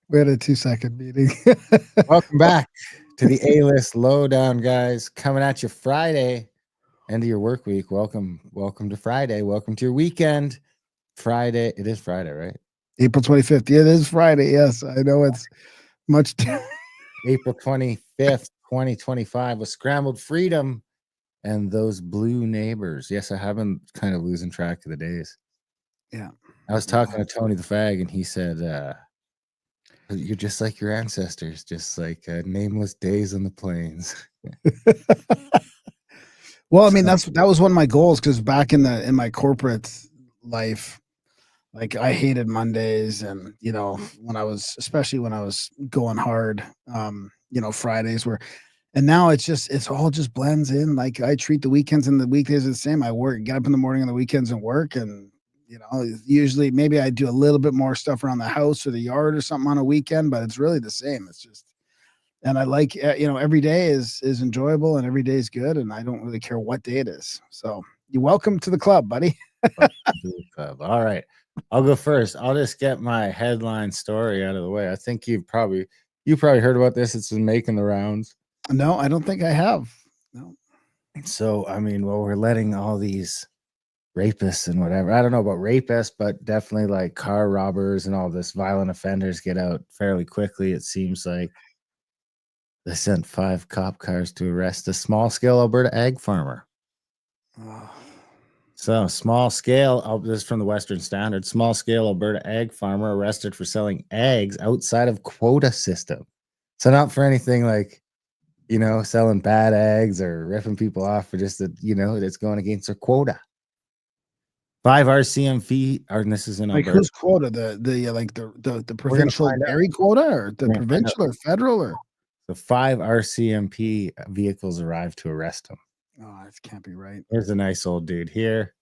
We had a 2-second meeting. Welcome back to the A-list Lowdown, guys. Coming at you Friday, end of your work week. Welcome to Friday. Welcome to your weekend. Friday. It is Friday, right? April 25th. Yeah, it is Friday. Yes, I know it's much. April 25th, 2025 with Scrambled Freedom and those blue neighbors. Yes, I have been kind of losing track of the days. Yeah. I was talking to Tony the Fag, and he said, you're just like your ancestors, just like nameless days on the plains. Well, I mean, that was one of my goals, because back in my corporate life, like, I hated Mondays, and especially when I was going hard, Fridays and now it's all just blends in. Like, I treat the weekends and the weekdays the same. I get up in the morning on the weekends and work, and usually maybe I do a little bit more stuff around the house or the yard or something on a weekend, but it's really the same. It's just, and I like, every day is enjoyable, and every day is good, and I don't really care what day it is. So you're welcome to the club, buddy. All right. I'll go first. I'll just get my headline story out of the way. I think you probably heard about this. It's been making the rounds. No, I don't think I have. No. So, I mean, well, we're letting all these rapists and whatever. I don't know about rapists, but definitely like car robbers and all this violent offenders get out fairly quickly. It seems like they sent 5 cop cars to arrest a small-scale Alberta ag farmer. Oh. So, small scale, this is from the Western Standard, small scale Alberta ag farmer arrested for selling eggs outside of quota system. So, not for anything like, selling bad eggs or ripping people off for just that, it's going against their quota. 5 RCMP, and this is in Like, Alberta. whose quota? The provincial dairy quota, or the provincial or federal, or? The 5 RCMP vehicles arrived to arrest him. Oh, this can't be right. There's a nice old dude here.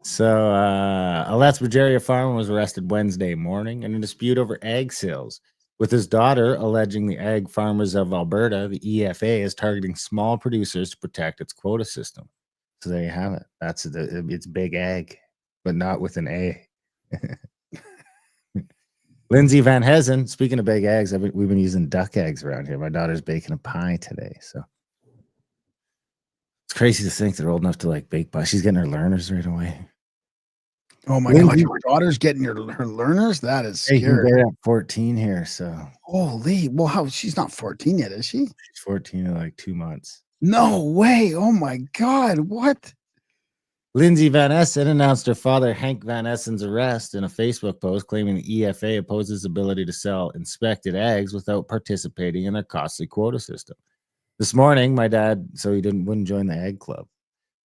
So, a Lethbridge farmer was arrested Wednesday morning in a dispute over egg sales, with his daughter alleging the Ag Farmers of Alberta, the EFA, is targeting small producers to protect its quota system. So there you have it. It's big ag, but not with an A. Lindsay Van Hezen, speaking of big eggs, we've been using duck eggs around here. My daughter's baking a pie today, so it's crazy to think they're old enough to like bake pie. She's getting her learners right away. Oh my God, your daughter's getting her learners? That is scary. They're at 14 here, so. Holy, well, how, she's not 14 yet, is she? She's 14 in like 2 months. No way. Oh my God, what? Lindsay Van Essen announced her father, Hank Van Essen's arrest in a Facebook post, claiming the EFA opposes ability to sell inspected eggs without participating in their costly quota system. This morning, my dad, so he wouldn't join the egg club.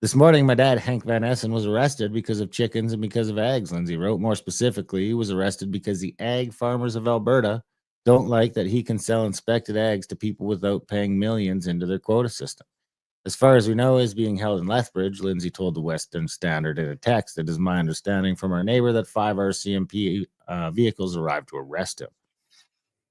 This morning, my dad, Hank Van Essen, was arrested because of chickens and because of eggs, Lindsay wrote. More specifically, he was arrested because the Ag Farmers of Alberta don't like that he can sell inspected eggs to people without paying millions into their quota system. As far as we know, is being held in Lethbridge, Lindsay told the Western Standard in a text. It is my understanding from our neighbor that 5 RCMP vehicles arrived to arrest him.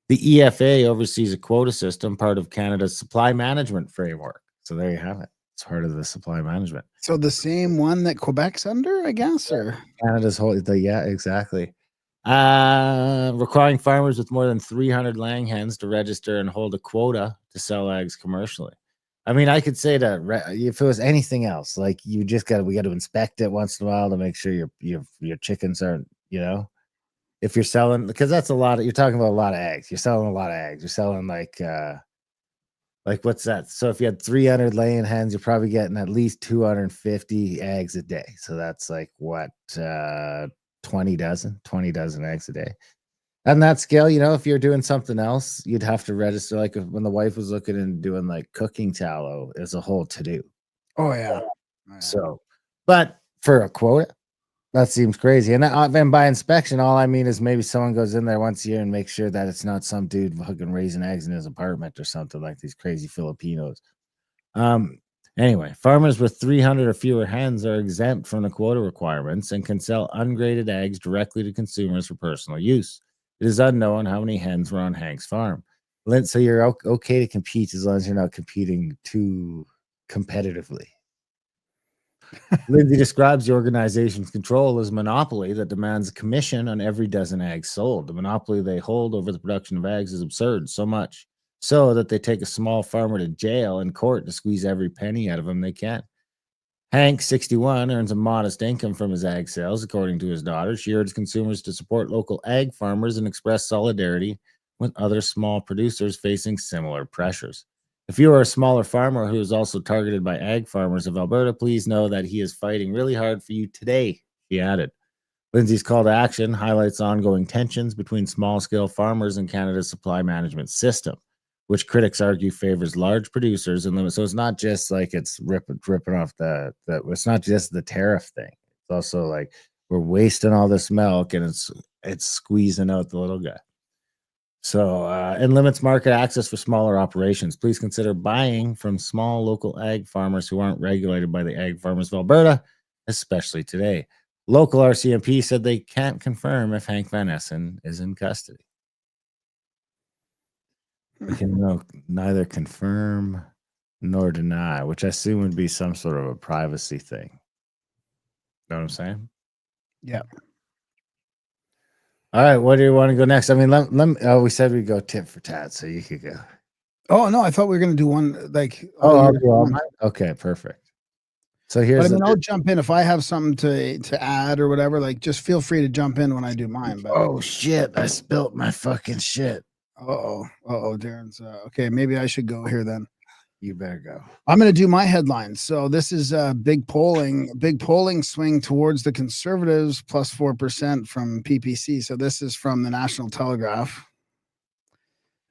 The EFA oversees a quota system, part of Canada's supply management framework. So there you have it. It's part of the supply management. So the same one that Quebec's under, I guess, or Canada's whole, yeah, exactly. Requiring farmers with more than 300 laying hens to register and hold a quota to sell eggs commercially. I mean, I could say that if it was anything else, like we got to inspect it once in a while to make sure your chickens aren't, if you're selling, because that's you're talking about a lot of eggs. You're selling a lot of eggs. You're selling like what's that? So if you had 300 laying hens, you're probably getting at least 250 eggs a day. So that's like what, 20 dozen eggs a day. On that scale, if you're doing something else, you'd have to register. Like when the wife was looking and doing like cooking tallow, is a whole to do. Oh yeah. So, but for a quota, that seems crazy. And by inspection, all I mean is maybe someone goes in there once a year and makes sure that it's not some dude fucking raising eggs in his apartment or something like these crazy Filipinos. Anyway, farmers with 300 or fewer hens are exempt from the quota requirements and can sell ungraded eggs directly to consumers for personal use. It is unknown how many hens were on Hank's farm. So you're okay to compete as long as you're not competing too competitively. Lindsay describes the organization's control as a monopoly that demands a commission on every dozen eggs sold. The monopoly they hold over the production of eggs is absurd, so much so that they take a small farmer to jail and court to squeeze every penny out of him they can. Hank, 61, earns a modest income from his ag sales, according to his daughter. She urges consumers to support local ag farmers and express solidarity with other small producers facing similar pressures. If you are a smaller farmer who is also targeted by ag farmers of Alberta, please know that he is fighting really hard for you today, she added. Lindsay's call to action highlights ongoing tensions between small-scale farmers and Canada's supply management system, which critics argue favors large producers and limits. So it's not just like it's ripping off it's not just the tariff thing. It's also like we're wasting all this milk and it's squeezing out the little guy. So, and limits market access for smaller operations. Please consider buying from small local ag farmers who aren't regulated by the Ag Farmers of Alberta, especially today. Local RCMP said they can't confirm if Hank Van Essen is in custody. We can neither confirm nor deny, which I assume would be some sort of a privacy thing. Know what I'm saying? Yeah. All right, where do you want to go next? I mean, we said we'd go tit for tat, so you could go. Oh no, I thought we were gonna do one like. Okay, perfect. So here's. But I mean, I'll jump in if I have something to add or whatever. Like, just feel free to jump in when I do mine. But oh shit! I spilt my fucking shit. Darren's okay. Maybe I should go here then. You better go. I'm going to do my headlines. So this is a big polling swing towards the Conservatives, plus 4% from PPC. So this is from the National Telegraph.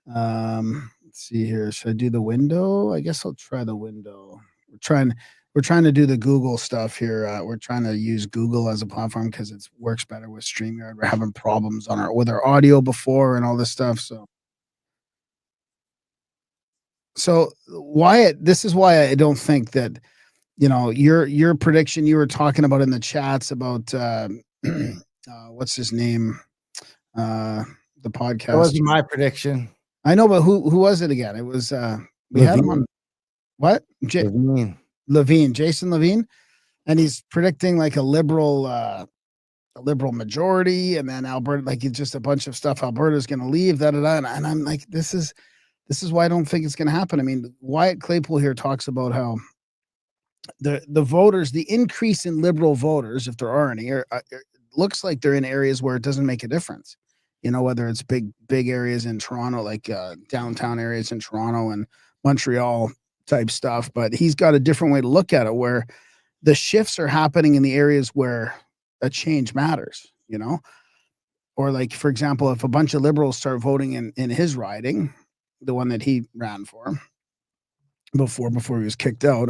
Let's see here. Should I do the window? I guess I'll try the window. We're trying to do the Google stuff here. We're trying to use Google as a platform because it works better with StreamYard. We're having problems with our audio before and all this stuff. So Wyatt, this is why I don't think that, your prediction you were talking about in the chats about what's his name, the podcast. That wasn't my prediction. I know, but who was it again? It was we had him on what? Levine, Jason Levine, and he's predicting like a liberal majority, and then Alberta, like it's just a bunch of stuff. Alberta's going to leave, and I'm like, this is why I don't think it's going to happen. I mean, Wyatt Claypool here talks about how the voters, the increase in liberal voters, if there are any, it looks like they're in areas where it doesn't make a difference. Whether it's big areas in Toronto, like downtown areas in Toronto and Montreal type stuff. But he's got a different way to look at it, where the shifts are happening in the areas where a change matters, or like, for example, if a bunch of liberals start voting in his riding, the one that he ran for before he was kicked out,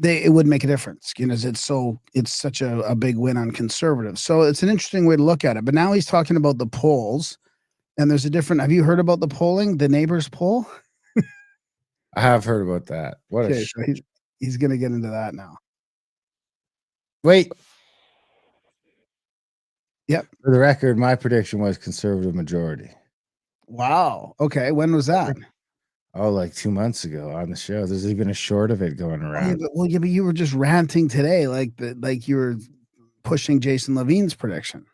it would make a difference, it's such a big win on conservatives. So it's an interesting way to look at it. But now he's talking about the polls, and there's have you heard about the polling, the neighbors poll? I have heard about that. So he's going to get into that now. Wait. Yep. For the record, my prediction was conservative majority. Wow. Okay. When was that? Oh, like 2 months ago on the show. There's even a short of it going around. But you were just ranting today, like you were pushing Jason Levine's prediction.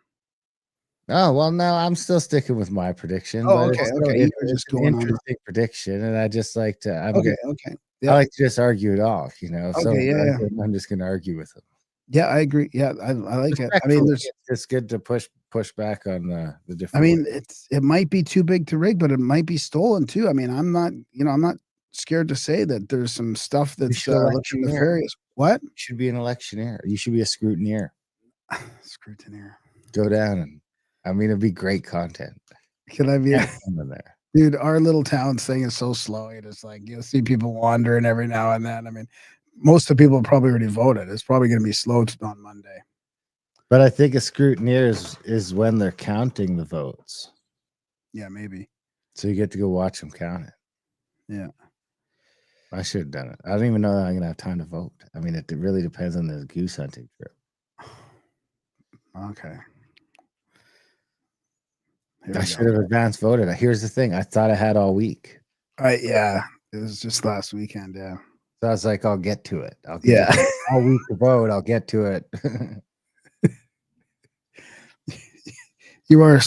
Oh, well, no, I'm still sticking with my prediction. Oh, okay. It's just an interesting prediction, and I just like to. Okay. Yeah. I like to just argue it off, Okay, I'm just going to argue with him. Yeah, I agree. Yeah, I like it. I mean, it's good to push back on the different. I mean, it might be too big to rig, but it might be stolen too. I mean, I'm not scared to say that there's some stuff that's looking nefarious. What? You should be an electioneer. You should be a scrutineer. Scrutineer. Go down and it'd be great content. Can I be in there? Dude, our little town thing is so slow. It's like you'll see people wandering every now and then. I mean, most of the people probably already voted. It's probably going to be slow on Monday. But I think a scrutineer is when they're counting the votes. Yeah, maybe. So you get to go watch them count it. Yeah. I should have done it. I don't even know that I'm going to have time to vote. I mean, it really depends on the goose hunting trip. Okay. I should have advance voted. Here's the thing. I thought I had all week. Yeah. It was just last weekend. Yeah. So I was like, I'll get to it. I'll week to vote. I'll get to it. You are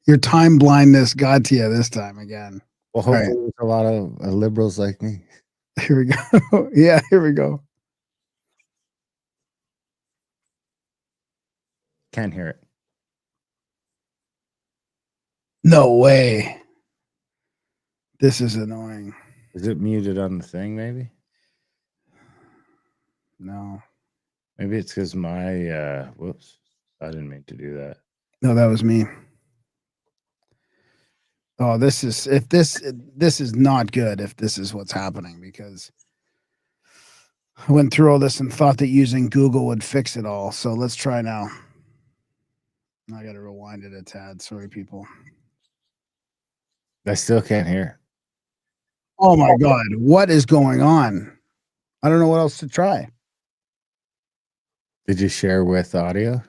your time blindness got to you this time again. Well, hopefully there's a lot of liberals like me. Here we go. Yeah, here we go. Can't hear it. No way. This is annoying. Is it muted on the thing, maybe? No. Maybe it's because my whoops. I didn't mean to do that. No, that was me. Oh, this is not good if this is what's happening, because I went through all this and thought that using Google would fix it all. So let's try now. I got to rewind it a tad. Sorry, people. I still can't hear. Oh my God. What is going on? I don't know what else to try. Did you share with audio?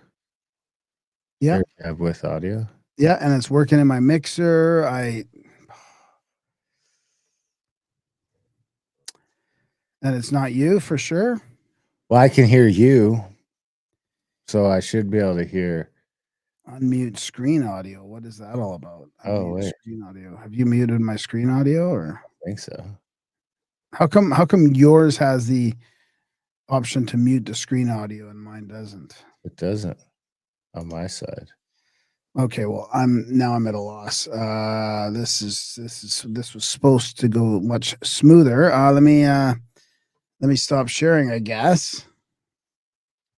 Yeah. Tab with audio? Yeah, and it's working in my mixer. And it's not you for sure. Well, I can hear you, so I should be able to hear. Unmute screen audio. What is that all about? Oh, wait. Screen audio. Have you muted my screen audio, or? I think so. How come yours has the option to mute the screen audio and mine doesn't? It doesn't on my side. Okay, well, I'm at a loss. This was supposed to go much smoother. Let me stop sharing, I guess.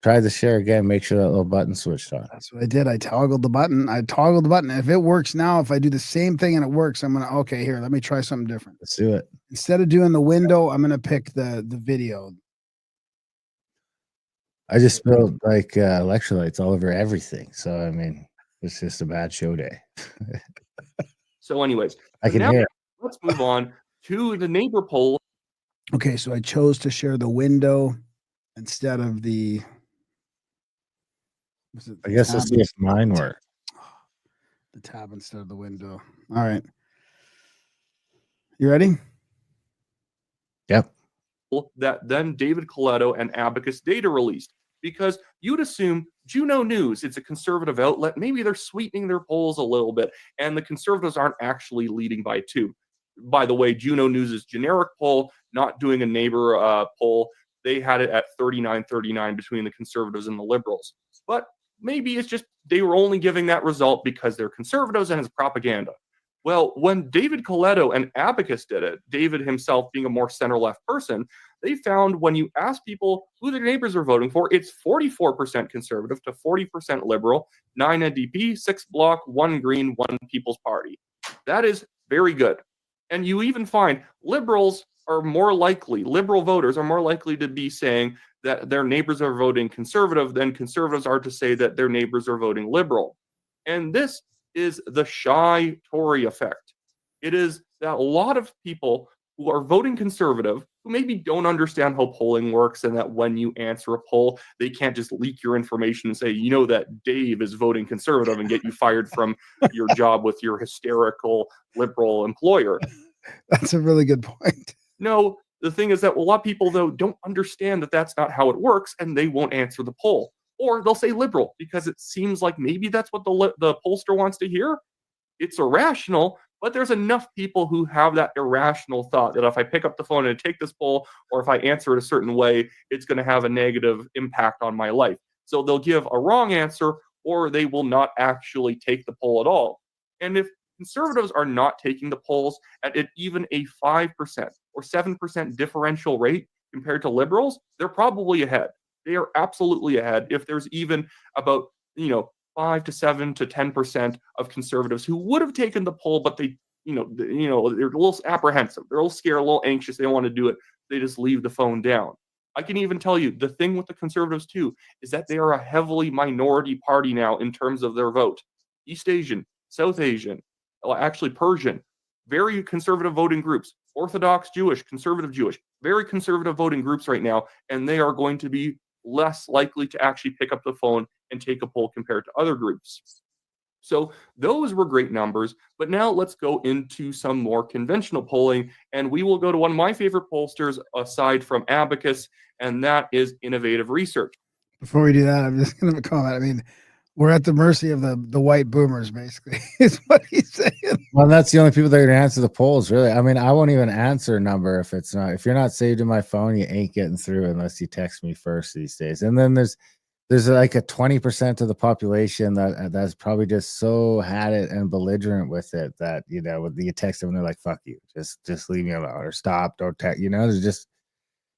Try to share again. Make sure that little button switched on. That's what I did. I toggled the button. If it works now, if I do the same thing and it works, I'm gonna, okay, here, let me try something different. Let's do it. Instead of doing the window, I'm gonna pick the video. I just spilled like electrolytes all over everything. So I mean, it's just a bad show day. So anyways, I can hear it. Let's move on to the neighbor poll. Okay, so I chose to share the window instead of the. I guess let's see if mine works. The tab instead of the window. All right. You ready? Yep. That then David Coletto and Abacus Data released, because you'd assume Juno News, it's a conservative outlet, maybe they're sweetening their polls a little bit, and the conservatives aren't actually leading by 2. By the way, Juno News' generic poll, not doing a neighbor poll, they had it at 39-39 between the conservatives and the liberals. But maybe it's just they were only giving that result because they're conservatives and it's propaganda. Well, when David Coletto and Abacus did it, David himself being a more center-left person, they found when you ask people who their neighbors are voting for, it's 44% conservative to 40% liberal, 9 NDP, 6 Bloc, 1 Green, 1 People's Party. That is very good. And you even find liberal voters are more likely to be saying that their neighbors are voting conservative than conservatives are to say that their neighbors are voting liberal. And this is the shy Tory effect. It is that a lot of people who are voting conservative, who maybe don't understand how polling works, and that when you answer a poll, they can't just leak your information and say, you know, that Dave is voting conservative and get you fired from your job with your hysterical liberal employer. That's a really good point. No, the thing is that a lot of people, though, don't understand that that's not how it works, and they won't answer the poll. Or they'll say liberal because it seems like maybe that's what the pollster wants to hear. It's irrational, but there's enough people who have that irrational thought that if I pick up the phone and take this poll, or if I answer it a certain way, it's going to have a negative impact on my life. So they'll give a wrong answer, or they will not actually take the poll at all. And if conservatives are not taking the polls at even a 5% or 7% differential rate compared to liberals, they're probably ahead. They are absolutely ahead. If there's even about 5 to 7 to 10% of conservatives who would have taken the poll, but they're a little apprehensive, they're a little scared, a little anxious, they don't want to do it, they just leave the phone down. I can even tell you the thing with the conservatives too is that they are a heavily minority party now in terms of their vote. East Asian, South Asian, actually Persian, very conservative voting groups, Orthodox Jewish, conservative Jewish, very conservative voting groups right now, and they are going to be less likely to actually pick up the phone and take a poll compared to other groups. So those were great numbers. But now let's go into some more conventional polling. And we will go to one of my favorite pollsters aside from Abacus, and that is Innovative Research. Before we do that, I'm just going to comment. I mean, we're at the mercy of the white boomers, basically, is what he's saying. Well, that's the only people that are going to answer the polls, really. I mean, I won't even answer a number if it's not. If you're not saved in my phone, you ain't getting through unless you text me first these days. And then there's like a 20% of the population that's probably just so had it and belligerent with it that, you know, when you text them and they're like, "Fuck you, just leave me alone," or "Stop, don't text." You know, there's just.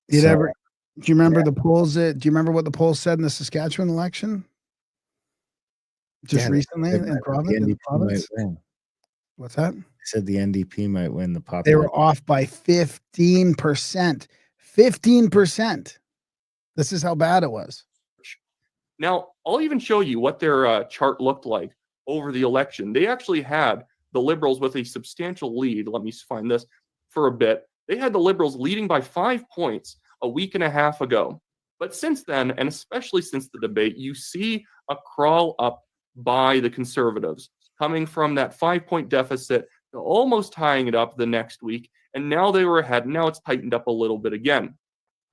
Do you remember the polls? Do you remember what the polls said in the Saskatchewan election? Just recently in province? What's that? They said the NDP might win the popular. They were off by 15%. 15%. This is how bad it was. Now, I'll even show you what their chart looked like over the election. They actually had the Liberals with a substantial lead. Let me find this for a bit. They had the Liberals leading by 5 points a week and a half ago. But since then, and especially since the debate, you see a crawl up by the Conservatives, coming from that 5-point deficit to almost tying it up the next week. And now they were ahead. Now it's tightened up a little bit again.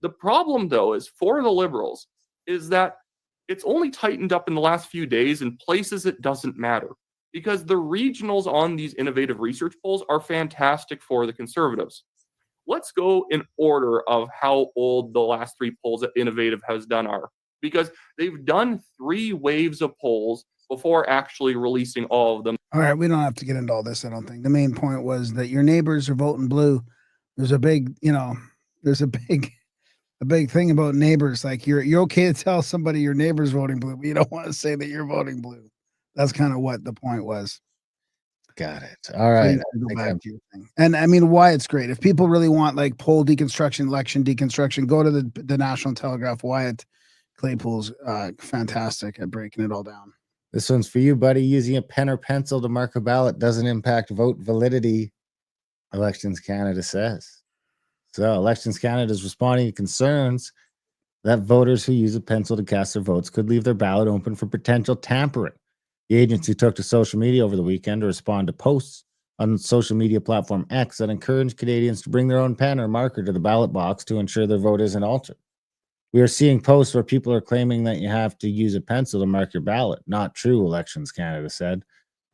The problem, though, is for the Liberals is that it's only tightened up in the last few days in places it doesn't matter, because the regionals on these Innovative Research polls are fantastic for the Conservatives. Let's go in order of how old the last 3 polls that Innovative has done are, because they've done 3 waves of polls before actually releasing all of them. All right, we don't have to get into all this, I don't think. The main point was that your neighbors are voting blue. There's a big, there's a big thing about neighbors. Like you're okay to tell somebody your neighbor's voting blue, but you don't want to say that you're voting blue. That's kind of what the point was. Got it. All right. So go back to your thing. And I mean, why it's great. If people really want like poll deconstruction, election deconstruction, go to the National Telegraph. Wyatt Claypool's fantastic at breaking it all down. This one's for you, buddy. Using a pen or pencil to mark a ballot doesn't impact vote validity, Elections Canada says. So Elections Canada is responding to concerns that voters who use a pencil to cast their votes could leave their ballot open for potential tampering. The agency took to social media over the weekend to respond to posts on social media platform X that encouraged Canadians to bring their own pen or marker to the ballot box to ensure their vote isn't altered. We are seeing posts where people are claiming that you have to use a pencil to mark your ballot. Not true, Elections Canada said.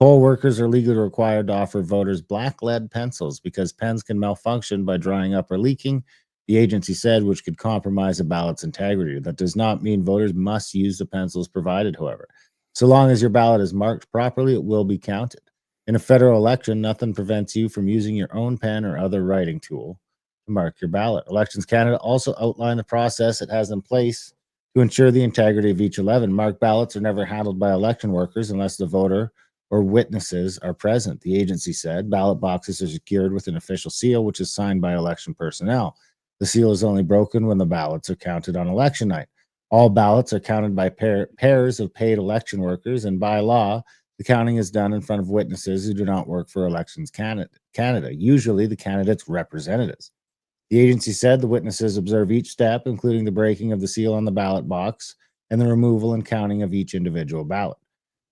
Poll workers are legally required to offer voters black lead pencils because pens can malfunction by drying up or leaking, the agency said, which could compromise a ballot's integrity. That does not mean voters must use the pencils provided, however. So long as your ballot is marked properly, it will be counted. In a federal election, nothing prevents you from using your own pen or other writing tool to mark your ballot. Elections Canada also outlined the process it has in place to ensure the integrity of each 11. Marked ballots are never handled by election workers unless the voter or witnesses are present, the agency said. Ballot boxes are secured with an official seal, which is signed by election personnel. The seal is only broken when the ballots are counted on election night. All ballots are counted by pairs of paid election workers, and by law, the counting is done in front of witnesses who do not work for Elections Canada, usually the candidate's representatives. The agency said the witnesses observe each step, including the breaking of the seal on the ballot box and the removal and counting of each individual ballot.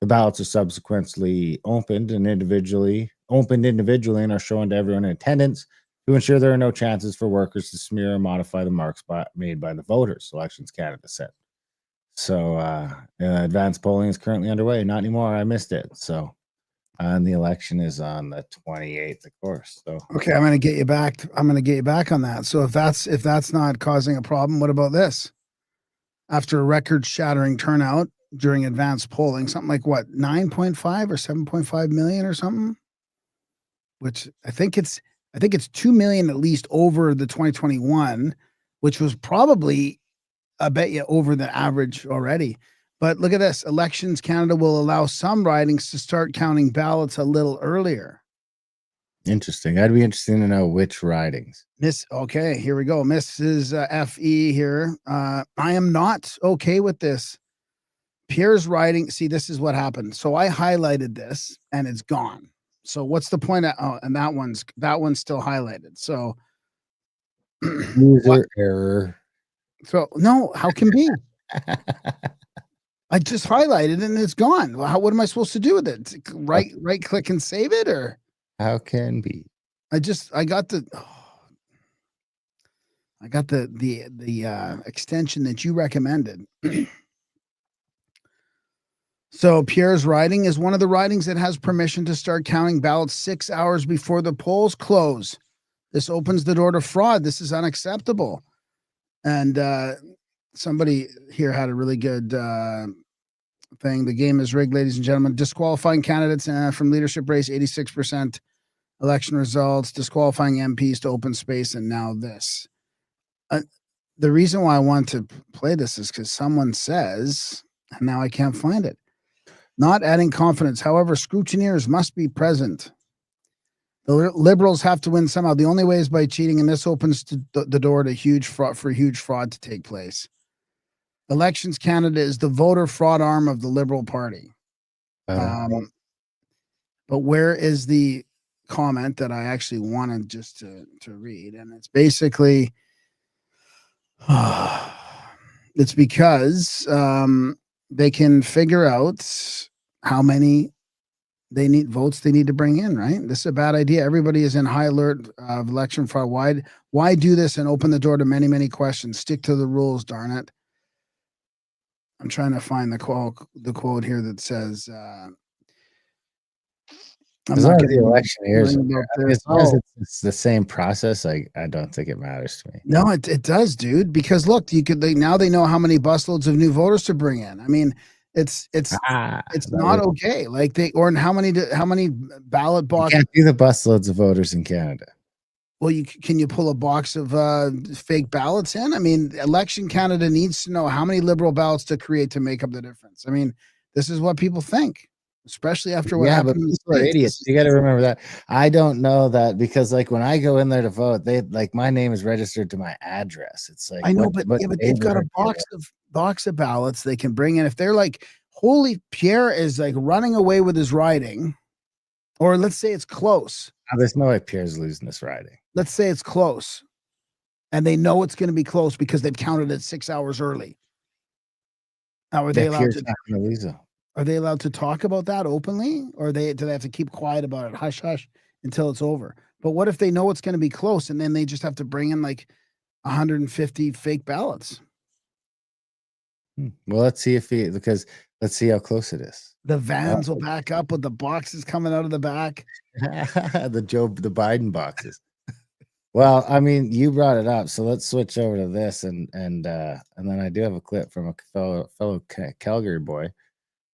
The ballots are subsequently opened individually and are shown to everyone in attendance to ensure there are no chances for workers to smear or modify the marks made by the voters, Elections Canada said. So advanced polling is currently underway. Not anymore. I missed it. So and the election is on the 28th, of course. So okay, I'm gonna get you back. I'm gonna get you back on that. So if that's not causing a problem, what about this? After a record-shattering turnout during advanced polling, something like what, 9.5 or 7.5 million or something, which I think it's 2 million at least over the 2021, which was probably, I bet you, over the average already. But look at this. Elections Canada will allow some ridings to start counting ballots a little earlier. Interesting. I'd be interested to know which ridings. Okay, here we go. Mrs. FE here. I am not okay with this. Pierre's riding. See, this is what happened. So I highlighted this and it's gone. So what's the point of, and that one's still highlighted. So user error. So no, how can be? I just highlighted it and it's gone. Well, what am I supposed to do with it? Right click and save it, or how can be? I got the extension that you recommended. So Pierre's riding is one of the ridings that has permission to start counting ballots 6 hours before the polls close. This opens the door to fraud. This is unacceptable. And somebody here had a really good thing. The game is rigged, ladies and gentlemen. Disqualifying candidates from leadership race, 86% election results, disqualifying MPs to open space, and now this. The reason why I want to play this is because someone says, and now I can't find it, not adding confidence. However, scrutineers must be present. The Liberals have to win somehow. The only way is by cheating, and this opens the door to huge fraud to take place. Elections Canada is the voter fraud arm of the Liberal Party. But where is the comment that I actually wanted just to read? And it's basically, it's because they can figure out how many votes they need to bring in, right? This is a bad idea. Everybody is in high alert of election fraud. Why do this and open the door to many, many questions? Stick to the rules, darn it. I'm trying to find the quote here that says, as long as the election years, as long as it's the same process, I don't think it matters to me. No, it does, dude. Because look, now they know how many busloads of new voters to bring in. I mean, it's not okay. Like how many ballot boxes? You can't do the busloads of voters in Canada. Well, can you pull a box of fake ballots in? I mean, Election Canada needs to know how many Liberal ballots to create to make up the difference. I mean, this is what people think. Especially after what happened. But people are idiots. You got to remember that. I don't know that because, like, when I go in there to vote, my name is registered to my address. It's like I know, but they've got a box of ballots they can bring in. If they're like, holy, Pierre is like running away with his riding, or let's say it's close. There's no way Pierre's losing this riding. Let's say it's close, and they know it's going to be close because they've counted it 6 hours early. Now, are they allowed to? Are they allowed to talk about that openly, or do they have to keep quiet about it, hush hush, until it's over? But what if they know it's going to be close, and then they just have to bring in like 150 fake ballots? Well, let's see let's see how close it is. The vans will back up with the boxes coming out of the back. the Biden boxes. Well, I mean, you brought it up, so let's switch over to this, and then I do have a clip from a fellow Calgary boy.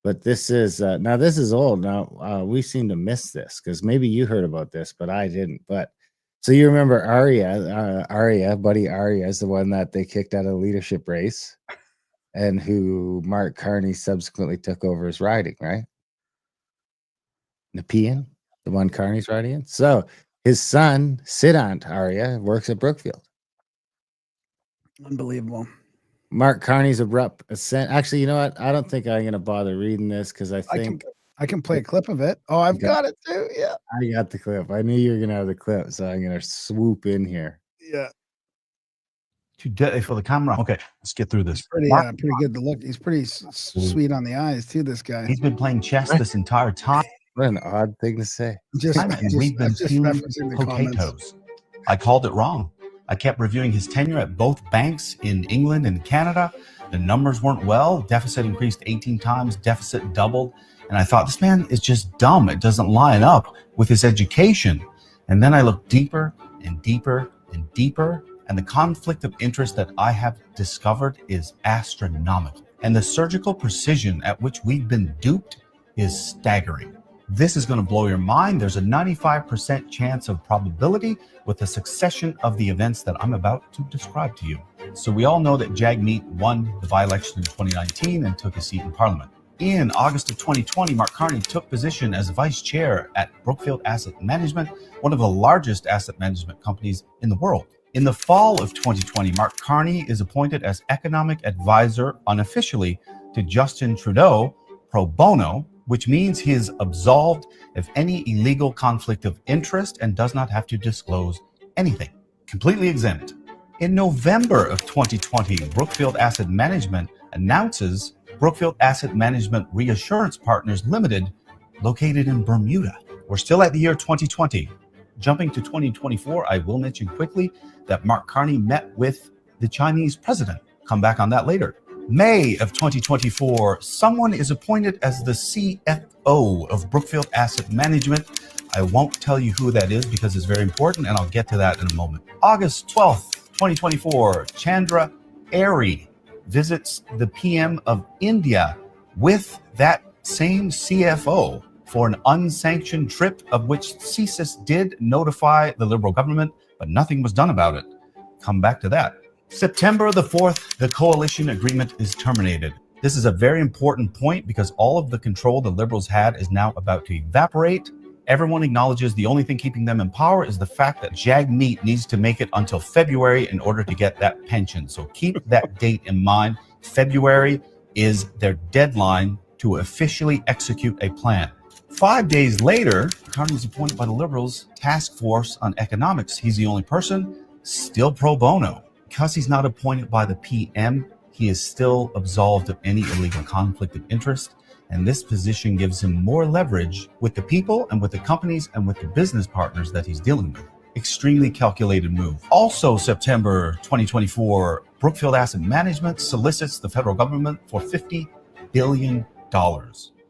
But this is now this is old. Now we seem to miss this because maybe you heard about this, but I didn't. But so you remember Buddy Arya is the one that they kicked out of the leadership race, and who Mark Carney subsequently took over his riding, right? Nepean, the one Carney's riding in. So his son, Siddhant Arya, works at Brookfield. Unbelievable. Mark Carney's abrupt ascent. Actually, you know what? I don't think I'm going to bother reading this because I think I can play a clip of it. Oh, I've got it too. Yeah, I got the clip. I knew you were going to have the clip, so I'm going to swoop in here. Yeah. Too dirty for the camera. Okay, let's get through this. Pretty good to look. He's pretty sweet on the eyes too. This guy. He's been playing chess this entire time. What an odd thing to say. We've been feeling potatoes. I called it wrong. I kept reviewing his tenure at both banks in England and Canada. The numbers weren't well. Deficit increased 18 times. Deficit doubled. And I thought, this man is just dumb. It doesn't line up with his education. And then I looked deeper and deeper and deeper. And the conflict of interest that I have discovered is astronomical. And the surgical precision at which we've been duped is staggering. This is going to blow your mind. There's a 95% chance of probability with the succession of the events that I'm about to describe to you. So we all know that Jagmeet won the by-election in 2019 and took a seat in Parliament. In August of 2020, Mark Carney took position as vice chair at Brookfield Asset Management, one of the largest asset management companies in the world. In the fall of 2020, Mark Carney is appointed as economic advisor unofficially to Justin Trudeau pro bono, which means he is absolved of any illegal conflict of interest and does not have to disclose anything. Completely exempt. In November of 2020, Brookfield Asset Management announces Brookfield Asset Management Reassurance Partners Limited, located in Bermuda. We're still at the year 2020. Jumping to 2024, I will mention quickly that Mark Carney met with the Chinese president. Come back on that later. May of 2024, someone is appointed as the CFO of Brookfield Asset Management. I won't tell you who that is because it's very important, and I'll get to that in a moment. August 12th, 2024, Chandra Airy visits the PM of India with that same CFO for an unsanctioned trip, of which CSIS did notify the Liberal government, but nothing was done about it. Come back to that. September the 4th, the coalition agreement is terminated. This is a very important point because all of the control the Liberals had is now about to evaporate. Everyone acknowledges the only thing keeping them in power is the fact that Jagmeet needs to make it until February in order to get that pension. So keep that date in mind. February is their deadline to officially execute a plan. 5 days later, Carney was appointed by the Liberals Task Force on Economics. He's the only person still pro bono. Because he's not appointed by the PM, he is still absolved of any illegal conflict of interest. And this position gives him more leverage with the people and with the companies and with the business partners that he's dealing with. Extremely calculated move. Also, September 2024, Brookfield Asset Management solicits the federal government for $50 billion.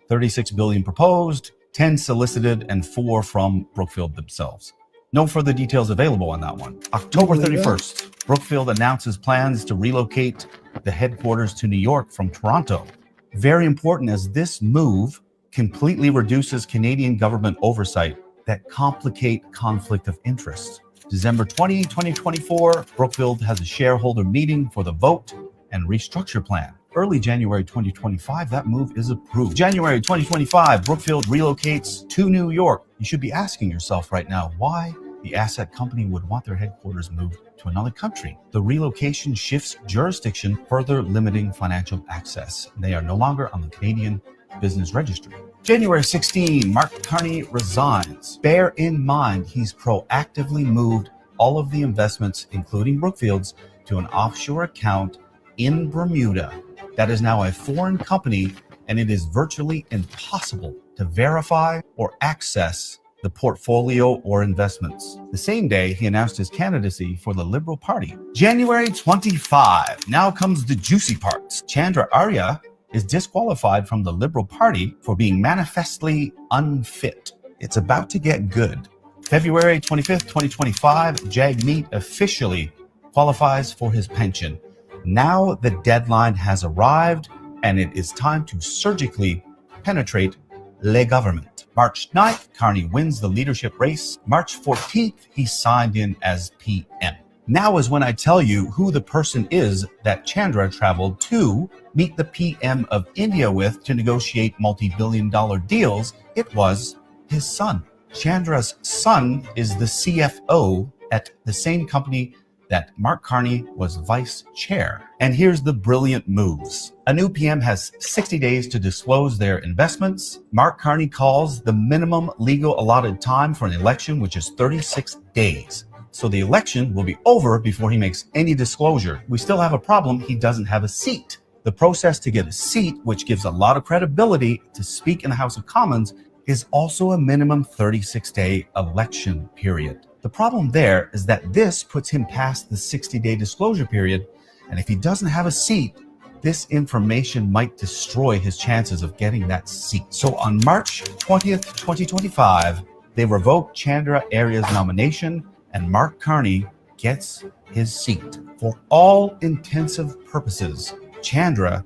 36 billion proposed, 10 solicited, and 4 from Brookfield themselves. No further details available on that one. October 31st, Brookfield announces plans to relocate the headquarters to New York from Toronto. Very important, as this move completely reduces Canadian government oversight that complicate conflict of interest. December 20, 2024, Brookfield has a shareholder meeting for the vote and restructure plan. Early January 2025, that move is approved. January 2025, Brookfield relocates to New York. You should be asking yourself right now why the asset company would want their headquarters moved to another country. The relocation shifts jurisdiction, further limiting financial access. They are no longer on the Canadian Business Registry. January 16, Mark Carney resigns. Bear in mind, he's proactively moved all of the investments, including Brookfield's, to an offshore account in Bermuda. That is now a foreign company, and it is virtually impossible to verify or access the portfolio or investments. The same day, he announced his candidacy for the Liberal Party. January 25, now comes the juicy parts. Chandra Arya is disqualified from the Liberal Party for being manifestly unfit. It's about to get good. February 25th, 2025, Jagmeet officially qualifies for his pension. Now the deadline has arrived, and it is time to surgically penetrate le government. March 9th, Carney wins the leadership race. March 14th, he signed in as PM. Now is when I tell you who the person is that Chandra traveled to meet the PM of India with to negotiate multi-billion-dollar deals. It was his son. Chandra's son is the CFO at the same company that Mark Carney was vice chair. And here's the brilliant moves. A new PM has 60 days to disclose their investments. Mark Carney calls the minimum legal allotted time for an election, which is 36 days. So the election will be over before he makes any disclosure. We still have a problem. He doesn't have a seat. The process to get a seat, which gives a lot of credibility to speak in the House of Commons, is also a minimum 36-day election period. The problem there is that this puts him past the 60-day disclosure period, and if he doesn't have a seat, this information might destroy his chances of getting that seat. So on March 20th, 2025, they revoke Chandra Arya's nomination, and Mark Carney gets his seat. For all intensive purposes, Chandra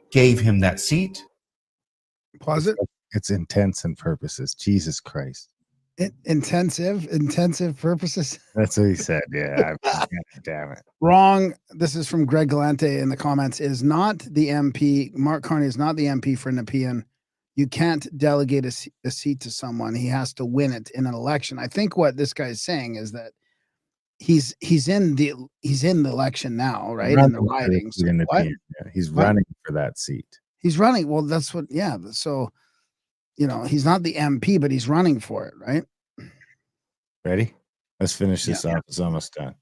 gave him that seat. Pause it. It's intents and purposes. Jesus Christ. Intensive purposes. That's what he said. Yeah. Damn it. Wrong. This is from Greg Galante in the comments. Is not the MP. Mark Carney is not the MP for Nepean. You can't delegate a seat to someone. He has to win it in an election. I think what this guy is saying is that he's in the election now, right? In the riding. So yeah, he's running for that seat. He's running. Well, that's what. Yeah. So, he's not the MP, but he's running for it, right? Ready? Let's finish this off. It's almost done.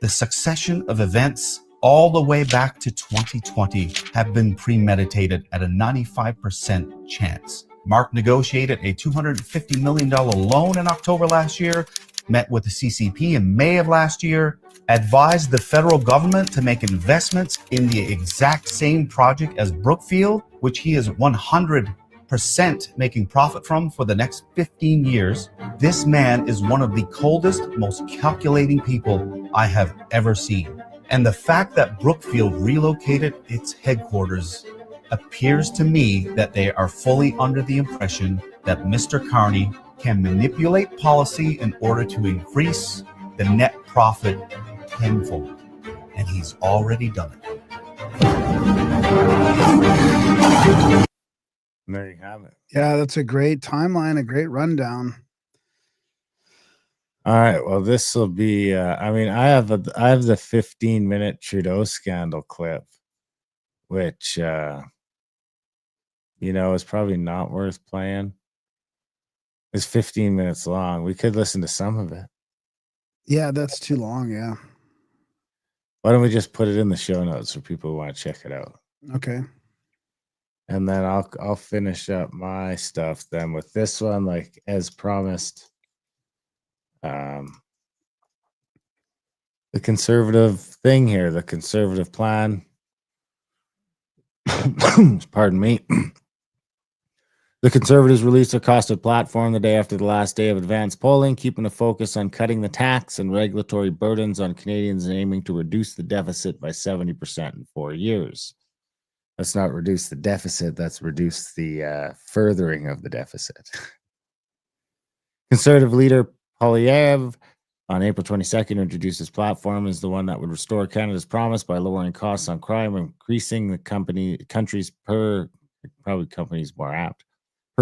The succession of events all the way back to 2020 have been premeditated at a 95% chance. Mark negotiated a $250 million loan in October last year, met with the CCP in May of last year, advised the federal government to make investments in the exact same project as Brookfield, which he is 100% making profit from for the next 15 years. This man is one of the coldest, most calculating people I have ever seen. And the fact that Brookfield relocated its headquarters appears to me that they are fully under the impression that Mr. Carney can manipulate policy in order to increase the net profit tenfold. And he's already done it. There you have it. Yeah, that's a great timeline, a great rundown. All right. Well, this will be. I have the 15-minute Trudeau scandal clip, which is probably not worth playing. It's 15 minutes long. We could listen to some of it. Yeah, that's too long. Yeah. Why don't we just put it in the show notes for people who want to check it out? Okay. And then I'll finish up my stuff then with this one, like as promised. The conservative thing here, the conservative plan. Pardon me. The Conservatives released their costed platform the day after the last day of advanced polling, keeping a focus on cutting the tax and regulatory burdens on Canadians and aiming to reduce the deficit by 70% in 4 years. That's not reduce the deficit, that's reduce the furthering of the deficit. Conservative leader Poilievre on April 22nd introduced his platform as the one that would restore Canada's promise by lowering costs on crime, increasing the country's per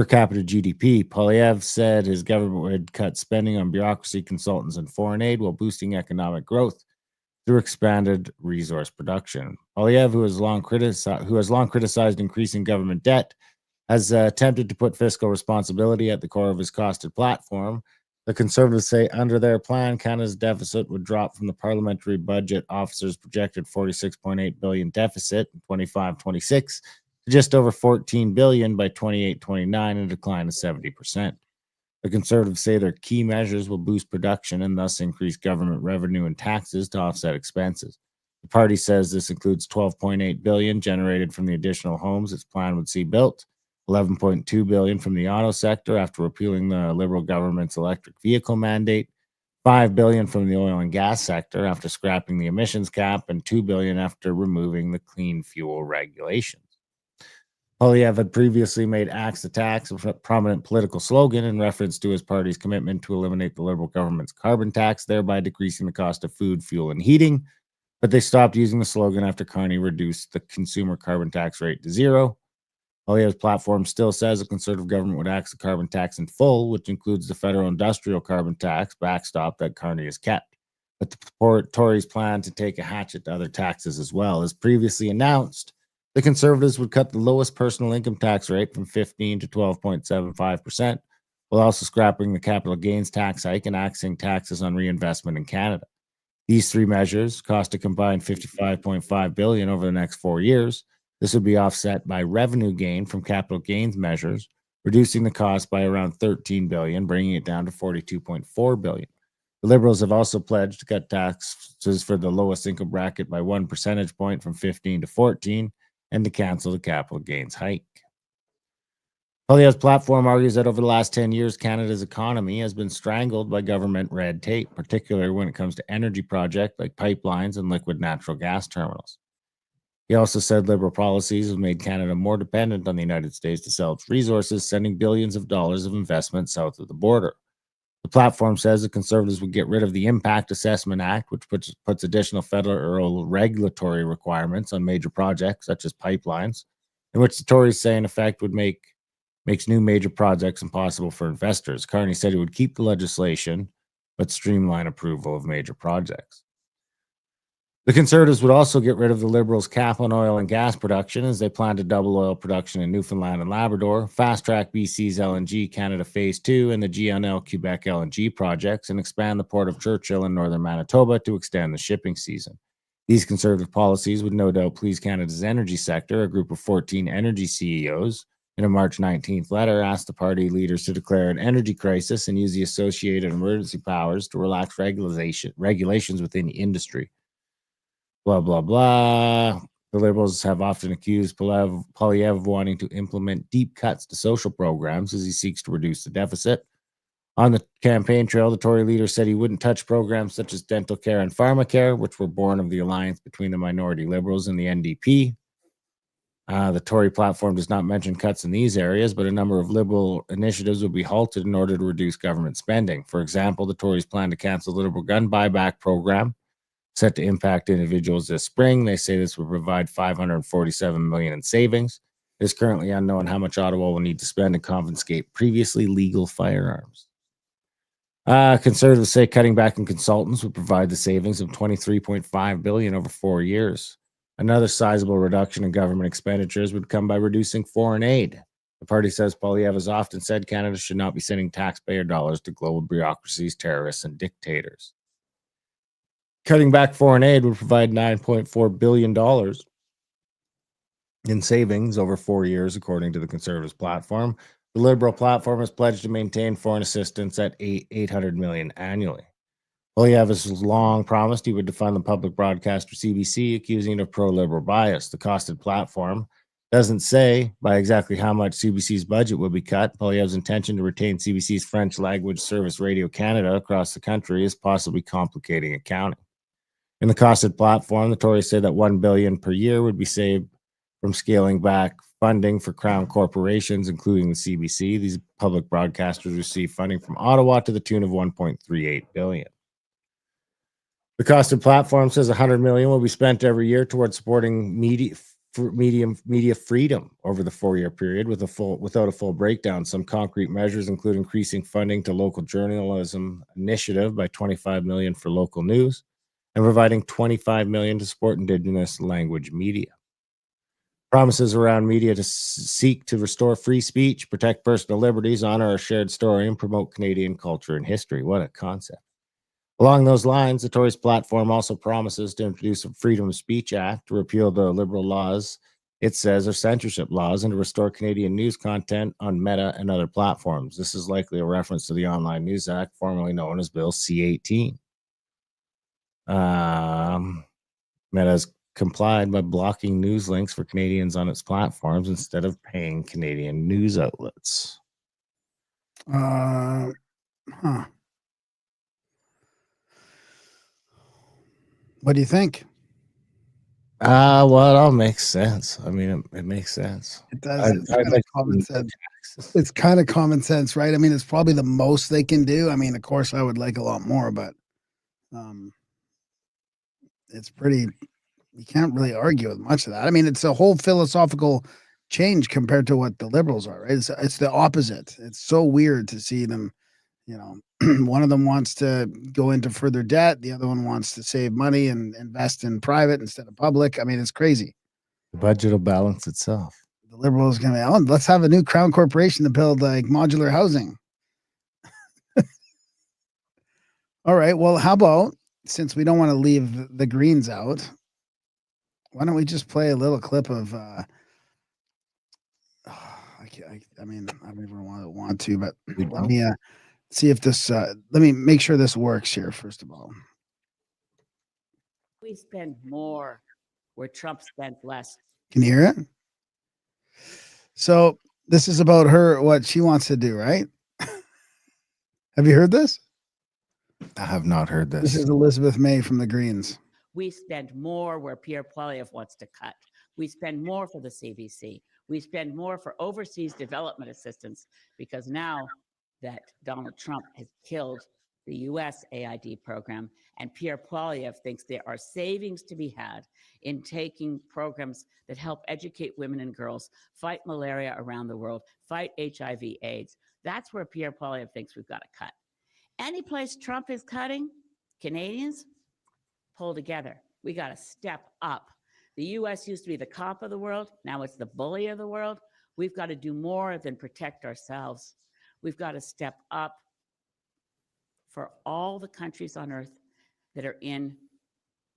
capita GDP. Poilievre said his government would cut spending on bureaucracy, consultants, and foreign aid while boosting economic growth through expanded resource production. Poilievre, who has long criticized increasing government debt, has attempted to put fiscal responsibility at the core of his costed platform. The Conservatives say under their plan, Canada's deficit would drop from the Parliamentary Budget Officer's projected $46.8 billion deficit in 25-26 to just over $14 billion by 28-29, a decline of 70%. The Conservatives say their key measures will boost production and thus increase government revenue and taxes to offset expenses. The party says this includes $12.8 billion generated from the additional homes its plan would see built, $11.2 billion from the auto sector after repealing the Liberal government's electric vehicle mandate, $5 billion from the oil and gas sector after scrapping the emissions cap, and $2 billion after removing the clean fuel regulations. Poilievre had previously made Axe the Tax a prominent political slogan in reference to his party's commitment to eliminate the Liberal government's carbon tax, thereby decreasing the cost of food, fuel, and heating. But they stopped using the slogan after Carney reduced the consumer carbon tax rate to zero. Poilievre's platform still says a Conservative government would axe the carbon tax in full, which includes the federal industrial carbon tax backstop that Carney has kept. But the Tories plan to take a hatchet to other taxes as well. As previously announced, the Conservatives would cut the lowest personal income tax rate from 15 to 12.75%, while also scrapping the capital gains tax hike and axing taxes on reinvestment in Canada. These three measures cost a combined $55.5 billion over the next 4 years. This would be offset by revenue gain from capital gains measures, reducing the cost by around $13 billion, bringing it down to $42.4 billion. The Liberals have also pledged to cut taxes for the lowest income bracket by 1 percentage point from 15 to 14, and to cancel the capital gains hike. Poilievre's platform argues that over the last 10 years, Canada's economy has been strangled by government red tape, particularly when it comes to energy projects like pipelines and liquid natural gas terminals. He also said Liberal policies have made Canada more dependent on the United States to sell its resources, sending billions of dollars of investment south of the border. The platform says the Conservatives would get rid of the Impact Assessment Act, which puts additional federal regulatory requirements on major projects such as pipelines, in which the Tories say in effect would makes new major projects impossible for investors. Carney said he would keep the legislation, but streamline approval of major projects. The Conservatives would also get rid of the Liberals' cap on oil and gas production as they plan to double oil production in Newfoundland and Labrador, fast-track BC's LNG Canada Phase 2 and the GNL Quebec LNG projects, and expand the Port of Churchill in northern Manitoba to extend the shipping season. These conservative policies would no doubt please Canada's energy sector. A group of 14 energy CEOs in a March 19th letter asked the party leaders to declare an energy crisis and use the associated emergency powers to relax regulations within the industry. Blah, blah, blah. The Liberals have often accused Poilievre of wanting to implement deep cuts to social programs as he seeks to reduce the deficit. On the campaign trail, the Tory leader said he wouldn't touch programs such as dental care and pharmacare, which were born of the alliance between the minority Liberals and the NDP. The Tory platform does not mention cuts in these areas, but a number of Liberal initiatives will be halted in order to reduce government spending. For example, the Tories plan to cancel the Liberal gun buyback program, set to impact individuals this spring. They say this will provide $547 million in savings. It is currently unknown how much Ottawa will need to spend to confiscate previously legal firearms. Conservatives say cutting back on consultants would provide the savings of $23.5 billion over 4 years. Another sizable reduction in government expenditures would come by reducing foreign aid. The party says Poilievre has often said Canada should not be sending taxpayer dollars to global bureaucracies, terrorists, and dictators. Cutting back foreign aid would provide $9.4 billion in savings over 4 years, according to the Conservatives platform. The Liberal platform has pledged to maintain foreign assistance at $800 million annually. Poilievre has long promised he would defund the public broadcaster CBC, accusing it of pro-Liberal bias. The costed platform doesn't say by exactly how much CBC's budget will be cut. Poilievre's intention to retain CBC's French language service Radio Canada across the country is possibly complicating accounting. In the costed platform, the Tories say that $1 billion per year would be saved from scaling back funding for Crown corporations, including the CBC. These public broadcasters receive funding from Ottawa to the tune of $1.38 billion. The costed platform says $100 million will be spent every year towards supporting media freedom over the 4-year period without a full breakdown. Some concrete measures include increasing funding to local journalism initiative by $25 million for local news and providing $25 million to support Indigenous language media. Promises around media to seek to restore free speech, protect personal liberties, honor our shared story, and promote Canadian culture and history. What a concept. Along those lines, the Tories platform also promises to introduce a Freedom of Speech Act to repeal the Liberal laws, it says, are censorship laws, and to restore Canadian news content on Meta and other platforms. This is likely a reference to the Online News Act, formerly known as Bill C-18. Meta has complied by blocking news links for Canadians on its platforms instead of paying Canadian news outlets. What do you think? Well, it all makes sense. I mean, it makes sense. It does. It's kind of common sense. It's kind of common sense, right? I mean, it's probably the most they can do. I mean, of course, I would like a lot more, but it's pretty. You can't really argue with much of that. I mean, it's a whole philosophical change compared to what the Liberals are, right? It's the opposite. It's so weird to see them, you know, one of them wants to go into further debt. The other one wants to save money and invest in private instead of public. I mean, it's crazy. The budget will balance itself. The Liberals going to, oh, let's have a new Crown corporation to build like modular housing. All right. Well, how about, since we don't want to leave the Greens out, why don't we just play a little clip of I mean, I don't even want to, but let me see if this let me make sure this works here first of all. We spend more where Trump spent less. Can you hear it? So this is about her, what she wants to do, right? Have you heard this? I have not heard this. This is Elizabeth May from the Greens. We spend more where Pierre Poilievre wants to cut. We spend more for the CBC. We spend more for overseas development assistance because now that Donald Trump has killed the U.S. AID program and Pierre Poilievre thinks there are savings to be had in taking programs that help educate women and girls, fight malaria around the world, fight HIV/AIDS. That's where Pierre Poilievre thinks we've got to cut. Any place Trump is cutting, Canadians, pull together. We got to step up. The U.S. used to be the cop of the world. Now it's the bully of the world. We've got to do more than protect ourselves. We've got to step up for all the countries on earth that are in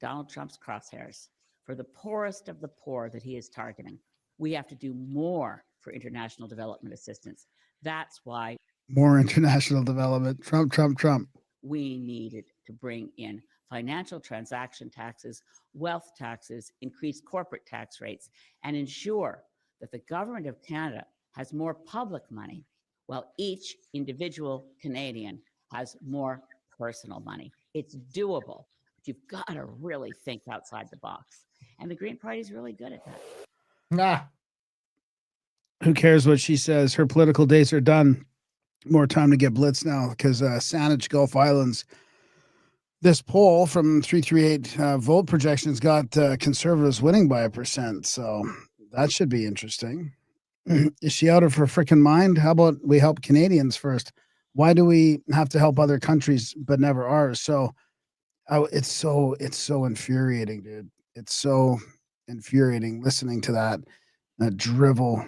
Donald Trump's crosshairs, for the poorest of the poor that he is targeting. We have to do more for international development assistance. That's why more international development. Trump. We needed to bring in financial transaction taxes, wealth taxes, increase corporate tax rates, and ensure that the government of Canada has more public money while each individual Canadian has more personal money. It's doable, but you've got to really think outside the box. And the Green Party is really good at that. Nah. Who cares what she says? Her political days are done. More time to get blitzed now because Saanich Gulf Islands, this poll from 338 vote projections got conservatives winning by 1%. So that should be interesting. Is she out of her freaking mind? How about we help Canadians first? Why do we have to help other countries but never ours? So it's so infuriating, dude. It's so infuriating listening to that drivel.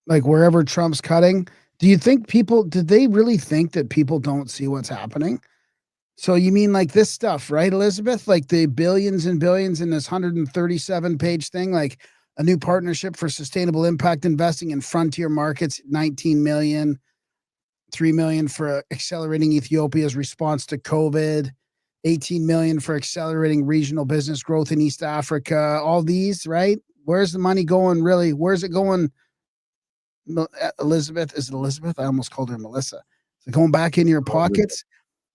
Like wherever Trump's cutting, do you think did they really think that people don't see what's happening? So you mean like this stuff, right, Elizabeth? Like the billions and billions in this 137-page thing, like a new partnership for sustainable impact investing in frontier markets, 19 million, 3 million for accelerating Ethiopia's response to COVID, 18 million for accelerating regional business growth in East Africa, all these, right? Where's the money going really? Where's it going? Elizabeth, is it Elizabeth? I almost called her Melissa. Is it going back in your pockets?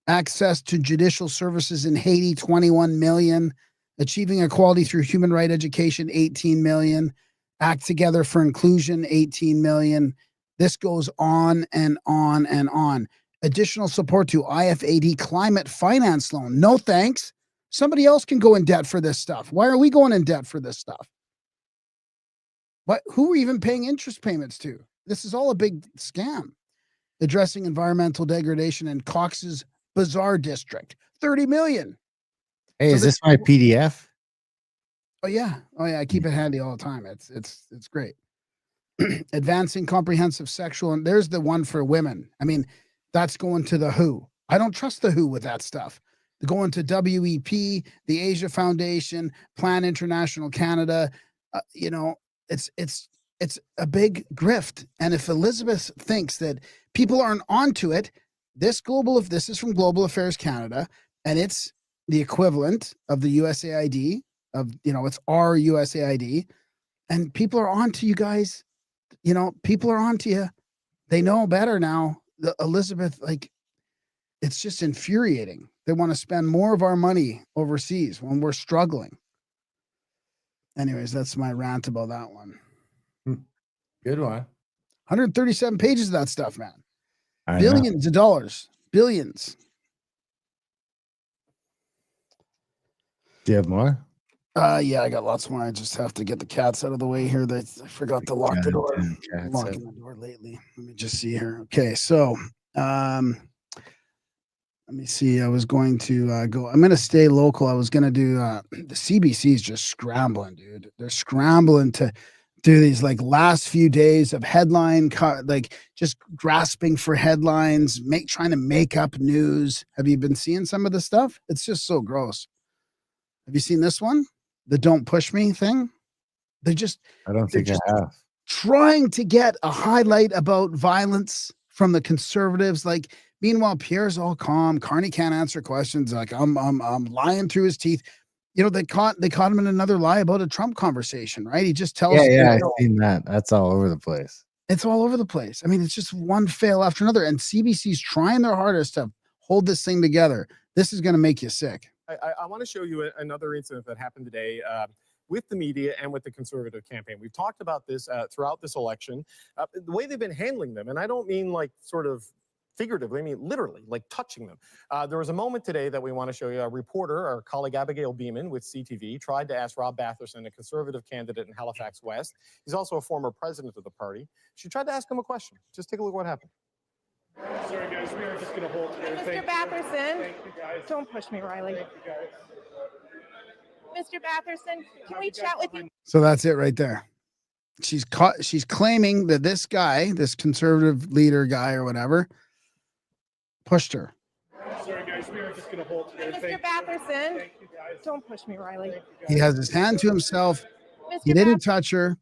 Access to judicial services in Haiti, 21 million. Achieving equality through human right education, 18 million. Act Together for Inclusion, 18 million. This goes on and on and on. Additional support to IFAD climate finance loan. No thanks. Somebody else can go in debt for this stuff. Why are we going in debt for this stuff? Who are even paying interest payments to? This is all a big scam. Addressing environmental degradation in Cox's Bazaar district, 30 million. Hey, So is this my PDF? Oh yeah. I keep it handy all the time. It's great. Advancing comprehensive sexual, and there's the one for women. I mean, that's going to the WHO. I don't trust the WHO with that stuff. They're going to WEP, the Asia Foundation, Plan International Canada. It's a big grift. And if Elizabeth thinks that people aren't onto it, this is from Global Affairs Canada, and it's the equivalent of the USAID it's our USAID, and people are onto you guys. People are onto you. They know better now. Elizabeth, it's just infuriating. They want to spend more of our money overseas when we're struggling. Anyways, that's my rant about that one. Good one. 137 pages of that stuff, man. I Billions of dollars. Billions. Do you have more? Yeah, I got lots more. I just have to get the cats out of the way here. I forgot to lock the door. Locking the door lately. Let me just see here. Okay, so let me see. I was going to go. I'm going to stay local. I was going to do the CBC is just scrambling, dude. They're scrambling to do these last few days of headline, just grasping for headlines, trying to make up news. Have you been seeing some of the stuff? It's just so gross. Have you seen this one? The "Don't Push Me" thing? I don't think I have. Trying to get a highlight about violence from the conservatives. Meanwhile, Pierre's all calm. Carney can't answer questions. I'm lying through his teeth. They caught him in another lie about a Trump conversation, right? He just tells. Yeah, I've seen that. That's all over the place. It's all over the place. I mean, it's just one fail after another, and CBC's trying their hardest to hold this thing together. This is going to make you sick. I want to show you another incident that happened today with the media and with the conservative campaign. We've talked about this throughout this election, the way they've been handling them. And I don't mean sort of figuratively, I mean literally, touching them. There was a moment today that we want to show you. A reporter, our colleague Abigail Beeman with CTV, tried to ask Rob Batherson, a conservative candidate in Halifax West. He's also a former president of the party. She tried to ask him a question. Just take a look at what happened. Sorry, guys, we are just going to hold here. Mr. Batherson, don't push me, Riley. Mr. Batherson, can we chat with you? So that's it right there. She's claiming that this guy, this conservative leader guy or whatever, pushed her. Sorry, guys. guys. We are just going to hold today. Mr. Batherson, don't push me, Riley. He has his hand to himself. He Mr. didn't touch her.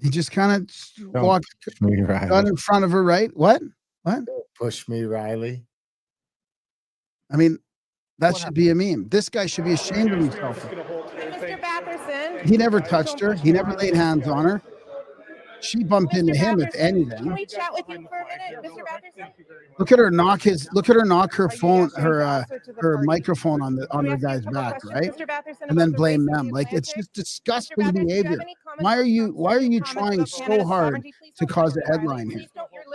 He just kind of Don't walked push me, got Riley. in front of her, right? What? Push me, Riley. I mean, that should be a meme. This guy should be ashamed of himself. Mr. Batherson. He never touched her. He never laid hands on her. She bumped into him, if Can anything. we chat with you for a minute, Mr. Batherson? Look at her knock her phone, her microphone on the guy's back, right? And then blame them. Like, it's just disgusting behavior. Why are you trying so hard to cause a headline here?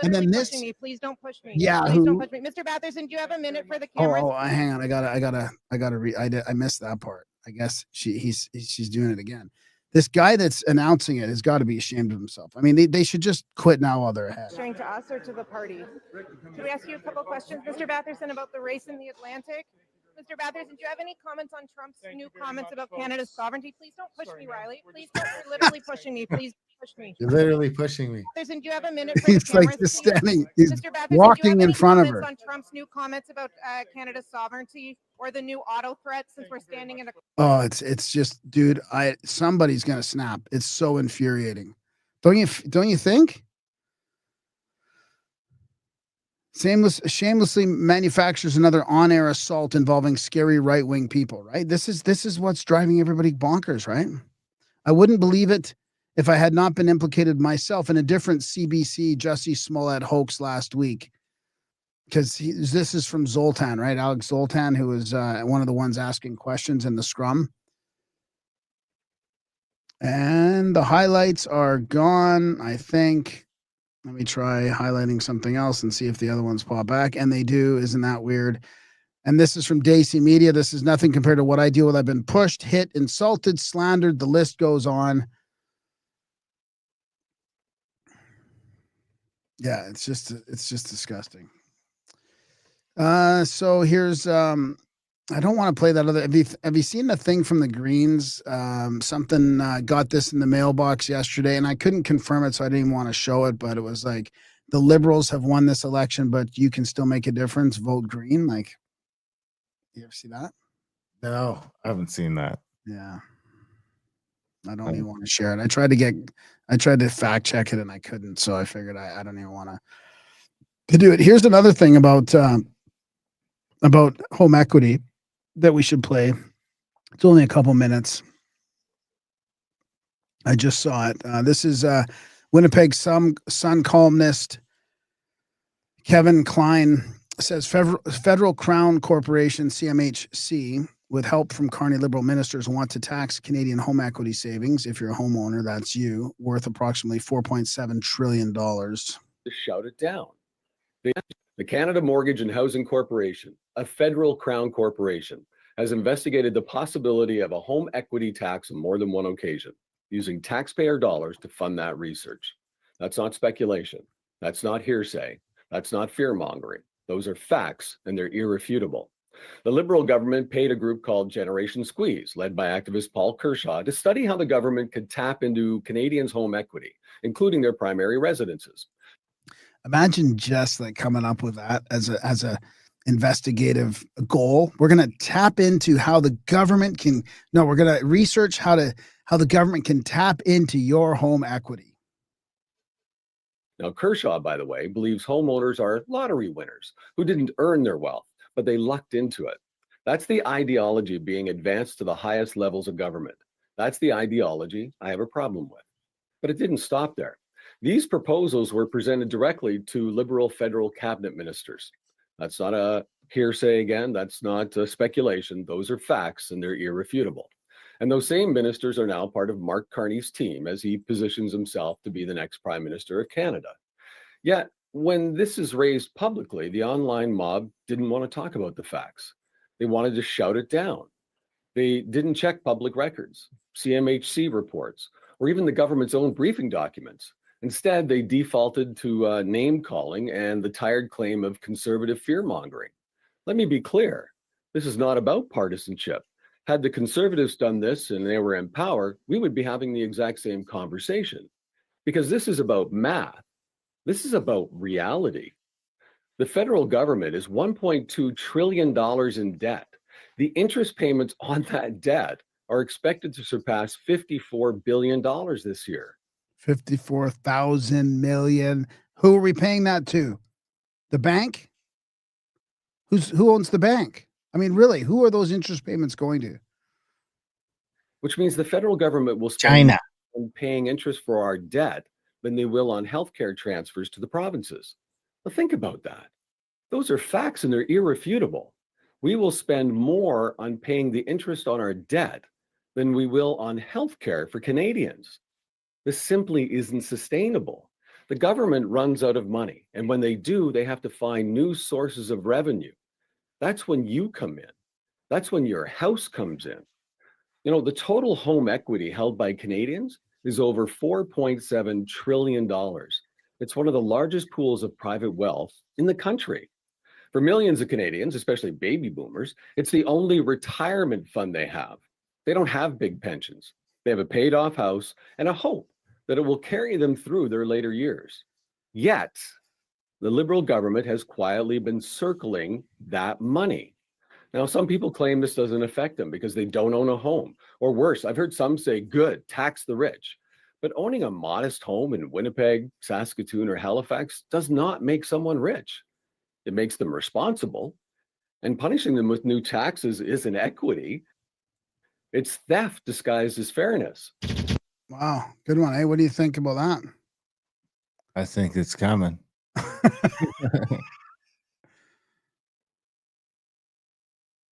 And then this, Please don't push me. yeah, Please don't who? push me. Mr. Batherson, do you have a minute for the cameras? Hang on. I missed that part. I guess she's doing it again. This guy that's announcing it has got to be ashamed of himself. I mean, they should just quit now while they're ahead. To us or to the party? Can we ask you a couple questions, Mr. Batherson, about the race in the Atlantic? Mr. Batherson, do you have any comments on Trump's new comments about Canada's sovereignty? Please don't push me, Riley. Please don't. You're literally pushing me. Please push me. You're literally pushing me. Batherson, do you have a minute for the He's cameras, like just please? standing. He's Mr. Batherson, do you walking have in any front of comments her. on Trump's new comments about Canada's sovereignty or the new auto threat since we're standing in a Oh, it's just, dude. Somebody's gonna snap. It's so infuriating. Don't you think? Shamelessly manufactures another on-air assault involving scary right-wing people, right? This is what's driving everybody bonkers, right? I wouldn't believe it if I had not been implicated myself in a different CBC Jussie Smollett hoax last week. Because this is from Zoltan, right? Alex Zoltan, who was one of the ones asking questions in the scrum. And the highlights are gone, I think. Let me try highlighting something else and see if the other ones pop back. And they do. Isn't that weird? And this is from Daisy Media. This is nothing compared to what I deal with. I've been pushed, hit, insulted, slandered. The list goes on. Yeah, it's just disgusting. So here's I don't want to play that other. Have you seen the thing from the Greens? Something got this in the mailbox yesterday, and I couldn't confirm it, so I didn't even want to show it. But it was like the Liberals have won this election, but you can still make a difference. Vote Green. Like, you ever see that? No, I haven't seen that. Yeah, I don't even want to share it. I tried to fact check it, and I couldn't. So I figured I don't even want to do it. Here's another thing about home equity that we should play. It's only a couple minutes. I just saw it. This is Winnipeg Sun columnist Kevin Klein says Federal Crown Corporation, CMHC, with help from Carney Liberal ministers, want to tax Canadian home equity savings. If you're a homeowner, that's you, worth approximately $4.7 trillion. To shout it down. The Canada Mortgage and Housing Corporation, a federal crown corporation, has investigated the possibility of a home equity tax on more than one occasion, using taxpayer dollars to fund that research. That's not speculation. That's not hearsay. That's not fear-mongering. Those are facts, and they're irrefutable. The Liberal government paid a group called Generation Squeeze, led by activist Paul Kershaw, to study how the government could tap into Canadians' home equity, including their primary residences. Imagine just like coming up with that as a investigative goal. We're going to tap into how the government can. No, we're going to research how the government can tap into your home equity. Now, Kershaw, by the way, believes homeowners are lottery winners who didn't earn their wealth, but they lucked into it. That's the ideology being advanced to the highest levels of government. That's the ideology I have a problem with. But it didn't stop there. These proposals were presented directly to Liberal federal cabinet ministers. That's not a hearsay again. That's not a speculation. Those are facts, and they're irrefutable. And those same ministers are now part of Mark Carney's team as he positions himself to be the next Prime Minister of Canada. Yet, when this is raised publicly, the online mob didn't want to talk about the facts. They wanted to shout it down. They didn't check public records, CMHC reports, or even the government's own briefing documents. Instead, they defaulted to name calling and the tired claim of conservative fear-mongering. Let me be clear. This is not about partisanship. Had the Conservatives done this and they were in power, we would be having the exact same conversation. Because this is about math. This is about reality. The federal government is $1.2 trillion in debt. The interest payments on that debt are expected to surpass $54 billion this year. 54,000 million. Who are we paying that to? The bank? Who owns the bank? I mean, really, who are those interest payments going to? Which means the federal government will spend China. on paying interest for our debt than they will on healthcare transfers to the provinces. Well, think about that. Those are facts and they're irrefutable. We will spend more on paying the interest on our debt than we will on healthcare for Canadians. This simply isn't sustainable. The government runs out of money, and when they do, they have to find new sources of revenue. That's when you come in. That's when your house comes in. You know, the total home equity held by Canadians is over $4.7 trillion. It's one of the largest pools of private wealth in the country. For millions of Canadians, especially baby boomers, it's the only retirement fund they have. They don't have big pensions. They have a paid off house and a hope that it will carry them through their later years. Yet, the Liberal government has quietly been circling that money. Now, some people claim this doesn't affect them because they don't own a home. Or worse, I've heard some say, good, tax the rich. But owning a modest home in Winnipeg, Saskatoon, or Halifax does not make someone rich. It makes them responsible. And punishing them with new taxes isn't equity. It's theft disguised as fairness. Wow, good one. Hey, what do you think about that? I think it's coming.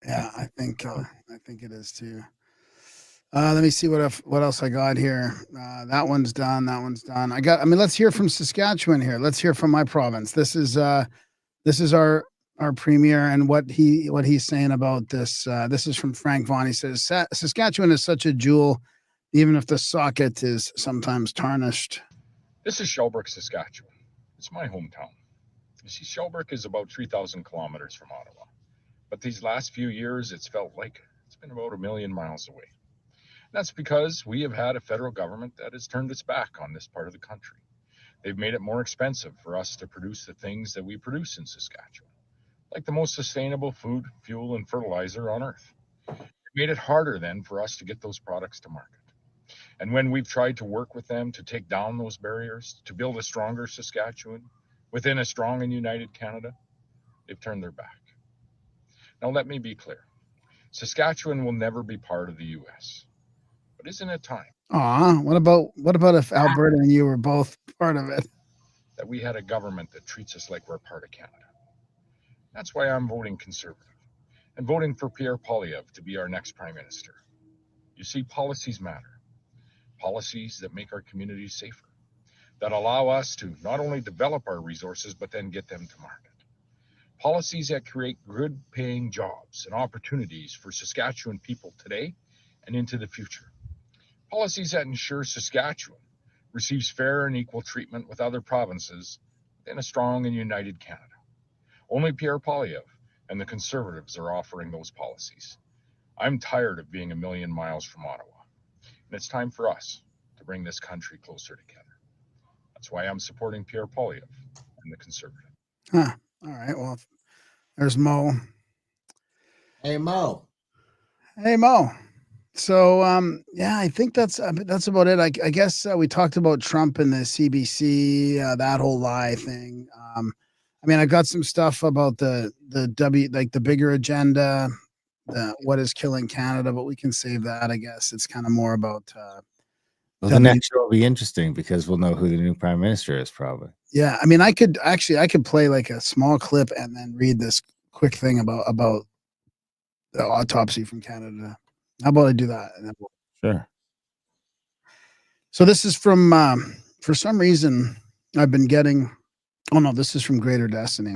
Yeah, I think it is too. Let me see what else I got here. That one's done. That one's done. Let's hear from Saskatchewan here. Let's hear from my province. This is our premier and what he's saying about this. This is from Frank Vaughn. He says Saskatchewan is such a jewel, even if the socket is sometimes tarnished. This is Shelburne, Saskatchewan. It's my hometown. You see, Shelburne is about 3,000 kilometers from Ottawa. But these last few years, it's felt like it's been about 1 million miles away. And that's because we have had a federal government that has turned its back on this part of the country. They've made it more expensive for us to produce the things that we produce in Saskatchewan, like the most sustainable food, fuel, and fertilizer on earth. It made it harder then for us to get those products to market. And when we've tried to work with them to take down those barriers, to build a stronger Saskatchewan within a strong and united Canada, they've turned their back. Now, let me be clear. Saskatchewan will never be part of the U.S., but isn't it time? What about if Alberta and you were both part of it? That we had a government that treats us like we're part of Canada. That's why I'm voting Conservative and voting for Pierre Poilievre to be our next Prime Minister. You see, policies matter. Policies that make our communities safer, that allow us to not only develop our resources, but then get them to market. Policies that create good-paying jobs and opportunities for Saskatchewan people today and into the future. Policies that ensure Saskatchewan receives fair and equal treatment with other provinces in a strong and united Canada. Only Pierre Poilievre and the Conservatives are offering those policies. I'm tired of being 1 million miles from Ottawa, and it's time for us to bring this country closer together. That's why I'm supporting Pierre Poilievre and the Conservative. Huh. All right. Well, there's Mo. Hey, Mo. Hey, Mo. So, yeah, I think that's about it. I guess we talked about Trump and the CBC, that whole lie thing. I got some stuff about the bigger agenda, what is killing Canada, but we can save that. I guess it's kind of more about. The next show will be interesting because we'll know who the new prime minister is, probably. Yeah, I could play like a small clip and then read this quick thing about the autopsy from Canada. How about I do that? Sure. So this is from, for some reason, I've been getting. Oh no, this is from Greater Destiny,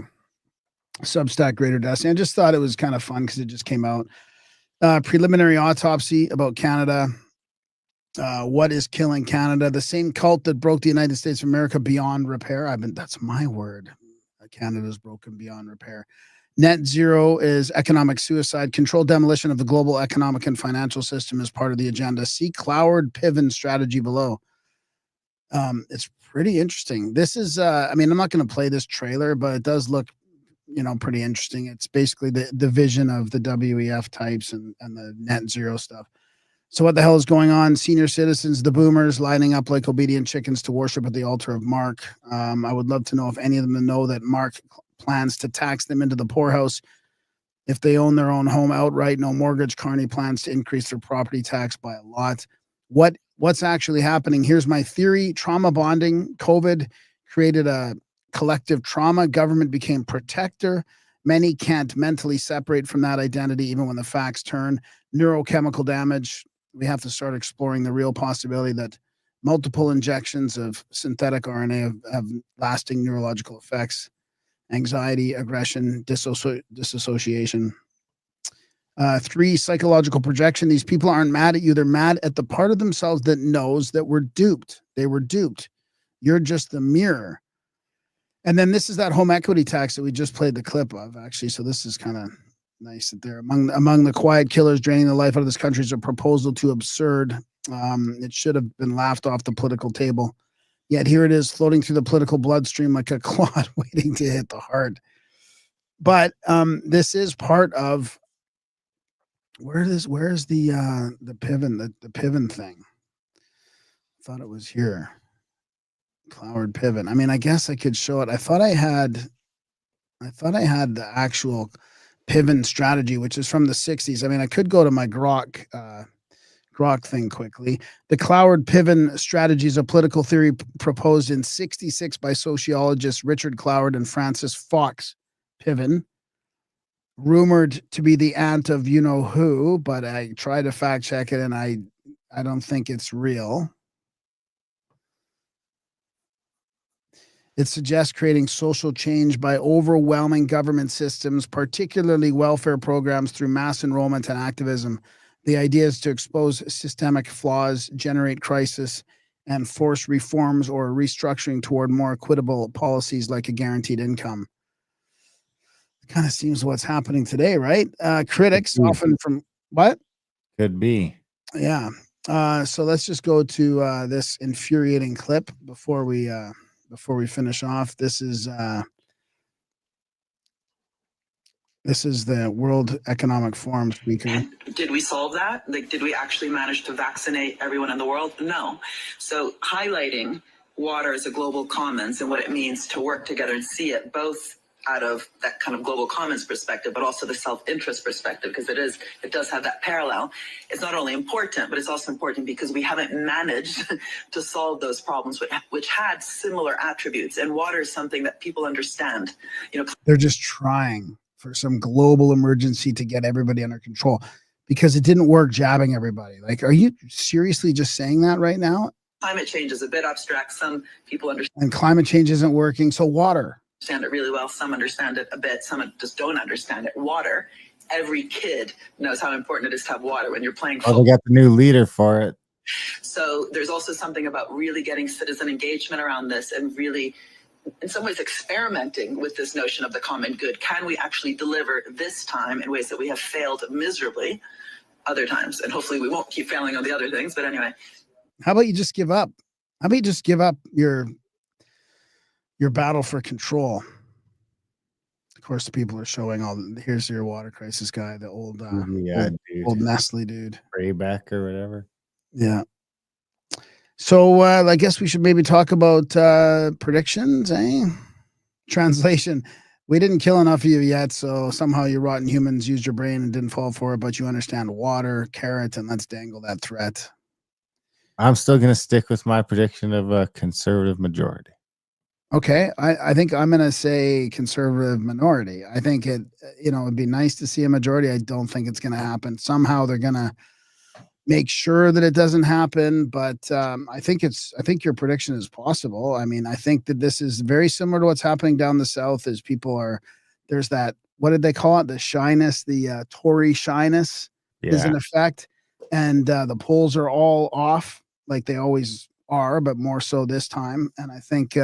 Substack Greater Destiny. I just thought it was kind of fun because it just came out. Preliminary autopsy about Canada. What is killing Canada? The same cult that broke the United States of America beyond repair. That's my word. Canada's broken beyond repair. Net zero is economic suicide. Controlled demolition of the global economic and financial system is part of the agenda. See Cloward Piven strategy below. It's pretty interesting. This is, I'm not going to play this trailer, but it does look pretty interesting. It's basically the vision of the WEF types and the net zero stuff. So what the hell is going on? Senior citizens, the boomers, lining up like obedient chickens to worship at the altar of Mark. I would love to know if any of them know that Mark plans to tax them into the poorhouse if they own their own home outright. No mortgage. Carney plans to increase their property tax by a lot. What's actually happening? Here's my theory. Trauma bonding. COVID created a collective trauma. Government became protector. Many can't mentally separate from that identity even when the facts turn. Neurochemical damage. We have to start exploring the real possibility that multiple injections of synthetic RNA have lasting neurological effects. Anxiety, aggression, disassociation. 3, psychological projection. These people aren't mad at you. They're mad at the part of themselves that knows that we're duped. They were duped. You're just the mirror. And then this is that home equity tax that we just played the clip of, actually. So this is kind of nice that they're among the quiet killers draining the life out of this country is a proposal too absurd. It should have been laughed off the political table. Yet here it is floating through the political bloodstream like a clot waiting to hit the heart. But this is part of where's the Piven thing? I thought it was here. Cloud Piven. I mean, I guess I could show it. I thought I had the actual Piven strategy, which is from the 60s. I mean, I could go to my Grok thing quickly. The Cloward Piven strategy is a political theory proposed in 66 by sociologists Richard Cloward and Francis Fox Piven, rumored to be the aunt of you-know-who, but I tried to fact check it, and I don't think it's real. It suggests creating social change by overwhelming government systems, particularly welfare programs, through mass enrollment and activism. The idea is to expose systemic flaws, generate crisis, and force reforms or restructuring toward more equitable policies like a guaranteed income. It kind of seems what's happening today, right? Critics often from what? Could be. Yeah. So let's just go to this infuriating clip before we finish off. This is the World Economic Forum speaker. Did we solve that? Like, did we actually manage to vaccinate everyone in the world? No. So highlighting water as a global commons and what it means to work together and see it both out of that kind of global commons perspective, but also the self-interest perspective, because it does have that parallel. It's not only important, but it's also important because we haven't managed to solve those problems, which had similar attributes. And water is something that people understand. They're just trying for some global emergency to get everybody under control because it didn't work jabbing everybody. Like, are you seriously just saying that right now? Climate change is a bit abstract. Some people understand. And climate change isn't working. So water. Understand it really well. Some understand it a bit. Some just don't understand it. Water. Every kid knows how important it is to have water when you're playing football. Oh, they got the new leader for it. So there's also something about really getting citizen engagement around this and really, in some ways, experimenting with this notion of the common good. Can we actually deliver this time in ways that we have failed miserably other times? And hopefully we won't keep failing on the other things. But anyway. How about you just give up? How about you just give up your battle for control? Of course, the people are showing here's your water crisis guy, the old old Nestle dude. Rayback or whatever. Yeah. So I guess we should maybe talk about predictions, eh? Translation. We didn't kill enough of you yet, so somehow you rotten humans used your brain and didn't fall for it, but you understand water, carrot, and let's dangle that threat. I'm still going to stick with my prediction of a conservative majority. Okay, I think I'm going to say conservative minority. I think it'd be nice to see a majority. I don't think it's going to happen. Somehow they're going to make sure that it doesn't happen. But I think your prediction is possible. I mean, I think that this is very similar to what's happening down the South. As there's that, what did they call it? The shyness, the Tory shyness is in effect, and the polls are all off like they always are, but more so this time. And I think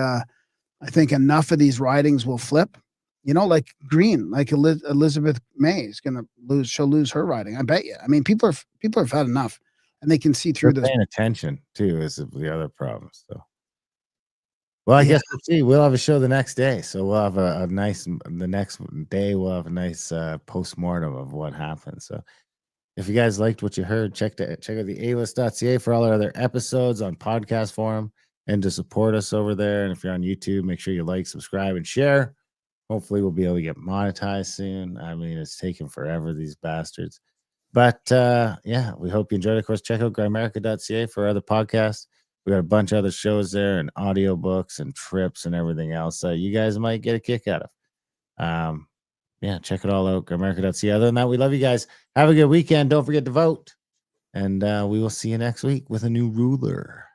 enough of these ridings will flip, like Green, like Elizabeth May is going to lose. She'll lose her riding. I bet you. I mean, people have had enough and they can see through this. Paying attention too is the other problem. So Well, I Yeah. guess we'll see. We'll have a show the next day, so we'll have a nice. The next day, we'll have a nice post-mortem of what happened. So, if you guys liked what you heard, check out the alist.ca for all our other episodes on podcast forum and to support us over there. And if you're on YouTube, make sure you like, subscribe, and share. Hopefully, we'll be able to get monetized soon. I mean, it's taking forever, these bastards. But yeah, we hope you enjoyed it. Of course, check out Grimerica.ca for other podcasts. We got a bunch of other shows there and audiobooks and trips and everything else that you guys might get a kick out of. Yeah, check it all out. Grimerica.ca. Other than that, we love you guys. Have a good weekend. Don't forget to vote. And we will see you next week with a new ruler.